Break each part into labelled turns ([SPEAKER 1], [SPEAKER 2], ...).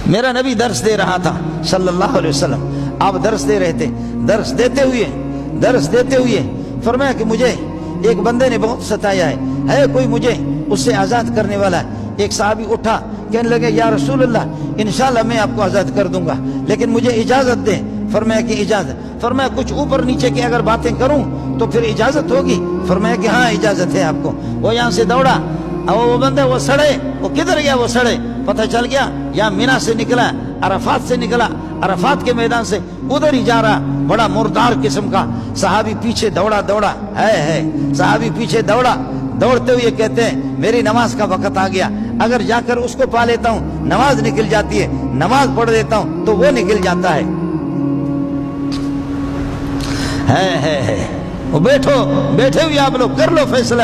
[SPEAKER 1] میرا نبی درس دے رہا تھا صلی اللہ علیہ وسلم، آپ درس دے رہے تھے، درس دیتے ہوئے فرمایا کہ مجھے ایک بندے نے بہت ستایا ہے کوئی مجھے اس سے آزاد کرنے والا ہے۔ ایک صحابی اٹھا، کہنے لگے یا رسول اللہ انشاءاللہ میں آپ کو آزاد کر دوں گا، لیکن مجھے اجازت دیں۔ فرمایا کہ اجازت؟ فرمایا کچھ اوپر نیچے کی اگر باتیں کروں تو پھر اجازت ہوگی؟ فرمایا کہ ہاں اجازت ہے آپ کو۔ وہ یہاں سے دوڑا، وہ بندہ وہ سڑے، وہ کدھر گیا؟ وہ سڑے پتہ چل گیا یا مینا سے نکلا، عرفات سے نکلا، عرفات کے میدان سے ادھر ہی جا رہا، بڑا مردار قسم کا۔ صحابی پیچھے دوڑا صحابی پیچھے دوڑتے ہوئے کہتے ہیں میری نماز کا وقت آ گیا، اگر جا کر اس کو پا لیتا ہوں نماز نکل جاتی ہے، نماز پڑھ دیتا ہوں تو وہ نکل جاتا ہے۔ وہ بیٹھے ہوئے آپ لوگ کر لو فیصلہ،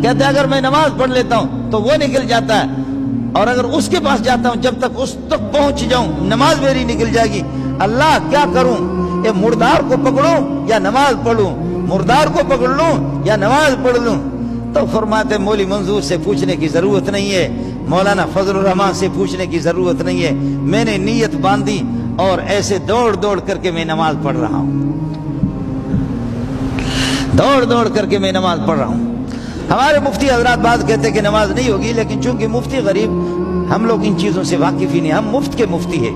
[SPEAKER 1] کہتے ہیں اگر میں نماز پڑھ لیتا ہوں تو وہ نکل جاتا ہے، اور اگر اس کے پاس جاتا ہوں جب تک اس تک پہنچ جاؤں نماز میری نکل جائے گی۔ اللہ کیا کروں، یہ مردار کو پکڑوں یا نماز پڑھوں، مردار کو پکڑ لوں یا نماز پڑھ لوں؟ تو فرماتے مولوی منظور سے پوچھنے کی ضرورت نہیں ہے، مولانا فضل الرحمان سے پوچھنے کی ضرورت نہیں ہے، میں نے نیت باندھی اور ایسے دوڑ کر کے میں نماز پڑھ رہا ہوں، دوڑ کر کے میں نماز پڑھ رہا ہوں۔ ہمارے مفتی حضرات بات کہتے ہیں کہ نماز نہیں ہوگی، لیکن چونکہ مفتی غریب، ہم لوگ ان چیزوں سے واقف ہی نہیں، ہم مفت کے مفتی ہیں،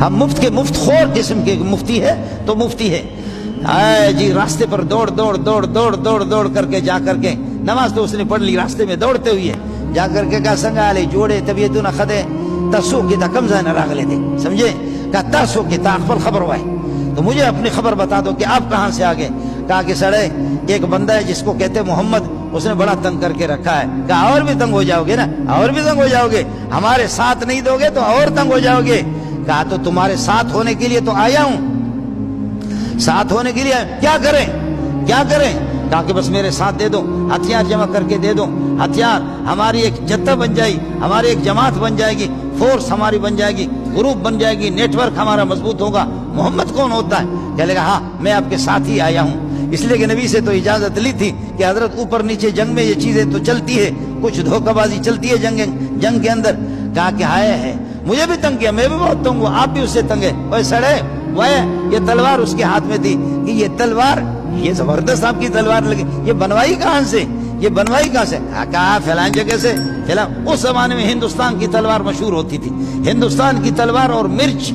[SPEAKER 1] ہم مفت کے مفت خور قسم کے مفتی ہے تو مفتی ہے۔ جی راستے پر دوڑ کر کے جا کر کے نماز تو اس نے پڑھ لی، راستے میں دوڑتے ہوئے جا کر کے کہا سنگالے جوڑے طبیعتوں نہ خدے تسو کی تا کمزہ نہ راغلے تھے، سمجھے؟ کہا تاسو کی تا اخبر خبر ہوئے تو مجھے اپنی خبر بتا دو کہ آپ کہاں سے آگے؟ کہا کہ سڑے ایک بندہ ہے جس کو کہتے محمد، اس نے بڑا تنگ کر کے رکھا ہے۔ کہا اور بھی تنگ ہو جاؤ گے نا، اور بھی تنگ ہو جاؤ گے، ہمارے ساتھ نہیں دو گے تو اور تنگ ہو جاؤ گے۔ کہا تو تمہارے ساتھ ہونے کے لیے تو آیا ہوں، ساتھ ہونے کے لیے کیا کریں؟ کہا کہ بس میرے ساتھ دے دو، ہتھیار جمع کر کے دے دو، ہتھیار ہماری ایک جتھا بن جائے گی، ہماری ایک جماعت بن جائے گی، فورس ہماری بن جائے گی، گروپ بن جائے گی، نیٹ ورک ہمارا مضبوط ہوگا۔ محمد کون ہوتا ہے؟ کہہ لے گا ہاں میں آپ کے ساتھ ہی آیا ہوں، اس لیے کہ نبی سے تو اجازت لی تھی کہ حضرت اوپر نیچے جنگ میں یہ چیزیں تو چلتی ہے، کچھ دھوکہ بازی چلتی ہے جنگ کے اندر۔ کہا کہ ہے مجھے بھی تنگ کیا، میں بھی بہت تنگ ہوں، آپ بھی اس سے تنگ ہے۔ وہ سڑے وہ یہ تلوار اس کے ہاتھ میں تھی کہ یہ تلوار، یہ زبردست آپ کی تلوار لگی، یہ بنوائی کہاں سے؟ کہا فلان جگہ سے، فلان۔ اس زمانے میں ہندوستان کی تلوار مشہور ہوتی تھی، ہندوستان کی تلوار اور مرچ،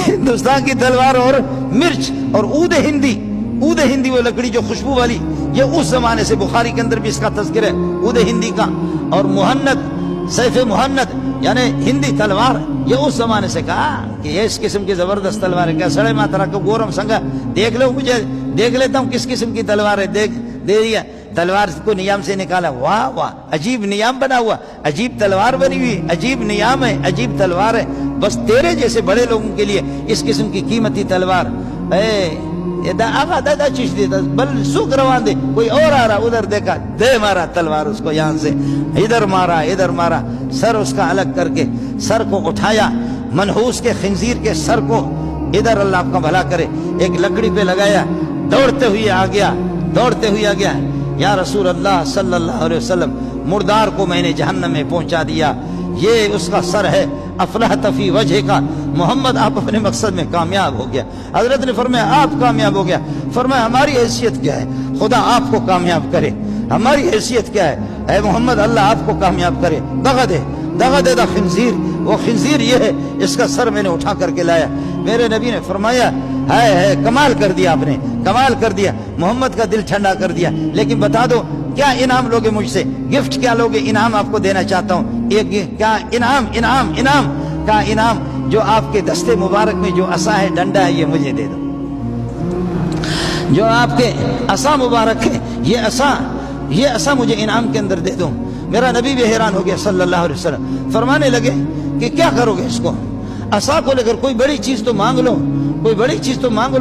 [SPEAKER 1] ہندوستان کی تلوار اور مرچ اور عود ہندی وہ لکڑی جو خوشبو والی، یہ اس زمانے سے بخاری کے اندر بھی اس کا تذکر ہے عود ہندی کا، اور مہند، سیف مہند یعنی ہندی تلوار، یہ اس زمانے سے کہا کہ یہ اس قسم کی زبردست تلوار ہے۔ کیا سڑے ماترا کو گورم سنگا دیکھ لو، مجھے دیکھ لیتا ہوں کس قسم کی تلوار ہے، دے دیا تلوار کو نیام سے نکالا، واہ عجیب نیام بنا ہوا، عجیب تلوار بنی ہوئی، عجیب نیام ہے، عجیب تلوار ہے، بس تیرے جیسے بڑے لوگوں کے لیے اس قسم کی قیمتی تلوار۔ آغا دادا چیز دیتا بل سوک روان دے، کوئی اور آ رہا، ادھر دیکھا، دے مارا تلوار اس کو یہاں سے، ادھر مارا، سر اس کا الگ کر کے سر کو اٹھایا، منحوس کے خنزیر کے سر کو ادھر اللہ آپ کا بھلا کرے ایک لکڑی پہ لگایا، دوڑتے ہوئے آ گیا، یا رسول اللہ صلی اللہ علیہ وسلم مردار کو میں نے جہنم میں پہنچا دیا، یہ اس کا سر ہے، افلحت فی وجہ کا، محمد آپ اپنے مقصد میں کامیاب ہو گیا۔ حضرت نے فرمایا آپ کامیاب ہو گیا؟ فرمایا ہماری حیثیت کیا ہے، خدا آپ کو کامیاب کرے، ہماری حیثیت کیا ہے، اے محمد اللہ آپ کو کامیاب کرے، دغا دے دا خنزیر، وہ خنزیر یہ ہے، اس کا سر میں نے اٹھا کر کے لایا۔ میرے نبی نے فرمایا ہے کمال کر دیا، آپ نے کمال کر دیا، محمد کا دل ٹھنڈا کر دیا، لیکن بتا دو کیا انعام لوگے مجھ سے، گفٹ کیا لوگے؟ انعام آپ کو دینا چاہتا ہوں، ایک کیا انعام جو آپ کے دستے مبارک میں جو عصا ہے، ڈنڈا ہے، یہ مجھے دے دو، جو آپ کے عصا مبارک ہے، یہ عصا مجھے انعام کے اندر دے دو۔ میرا نبی بھی حیران ہو گیا صلی اللہ علیہ وسلم، فرمانے لگے کہ کیا کرو گے اس کو، عصا کو لے کر کوئی بڑی چیز تو مانگ لو،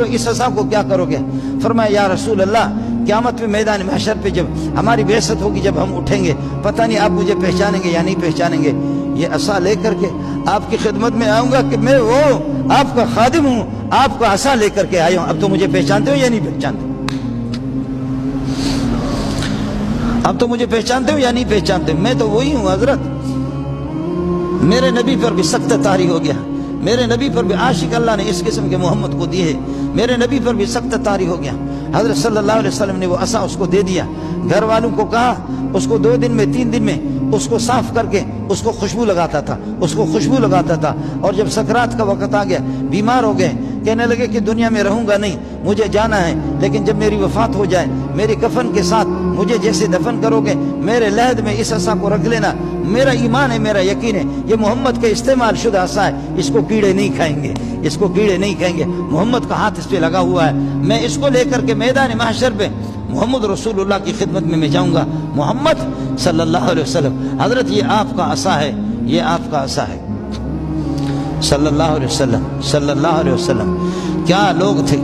[SPEAKER 1] اس عصا کو کیا کرو گے؟ فرمایا یا رسول اللہ قیامت میں میدان محشر پہ جب ہماری بعثت ہوگی، جب ہم اٹھیں گے، پتہ نہیں آپ مجھے پہچانیں گے یا نہیں پہچانیں گے، یہ عصا لے کر کے آپ کی خدمت میں آؤں گا کہ میں وہ آپ کا خادم ہوں، آپ کا عصا لے کر کے آیا ہوں، اب تو مجھے پہچانتے ہو یا نہیں پہچانتے؟ اب تو مجھے پہچانتے ہو یا نہیں پہچانتے؟ میں تو وہی ہوں حضرت. میرے نبی پر بھی سخت طاری ہو گیا, میرے نبی پر بھی عاشق اللہ نے اس قسم کے محمد کو دیے, میرے نبی پر بھی سخت طاری ہو گیا. حضرت صلی اللہ علیہ وسلم نے وہ عصا اس کو دے دیا, گھر والوں کو کہا اس کو 2 دن میں 3 دن میں اس کو صاف کر کے اس کو خوشبو لگاتا تھا, اس کو خوشبو لگاتا تھا. اور جب سکرات کا وقت آ گیا, بیمار ہو گئے, کہنے لگے کہ دنیا میں رہوں گا نہیں, مجھے جانا ہے, لیکن جب میری وفات ہو جائے میری کفن کے ساتھ مجھے جیسے دفن کرو گے میرے لحد میں اس عصا کو رکھ لینا. میرا ایمان ہے, میرا یقین ہے, یہ محمد کے استعمال شدہ عصا ہے, اس کو کیڑے نہیں کھائیں گے, اس کو کیڑے نہیں کھائیں گے. محمد کا ہاتھ اس پہ لگا ہوا ہے, میں اس کو لے کر کے میدان محشر پہ محمد رسول اللہ کی خدمت میں جاؤں گا. محمد صلی اللہ علیہ وسلم, حضرت یہ آپ کا عصا ہے, یہ آپ کا عصا ہے صلی اللہ علیہ وسلم, صلی اللہ علیہ وسلم. کیا لوگ تھے,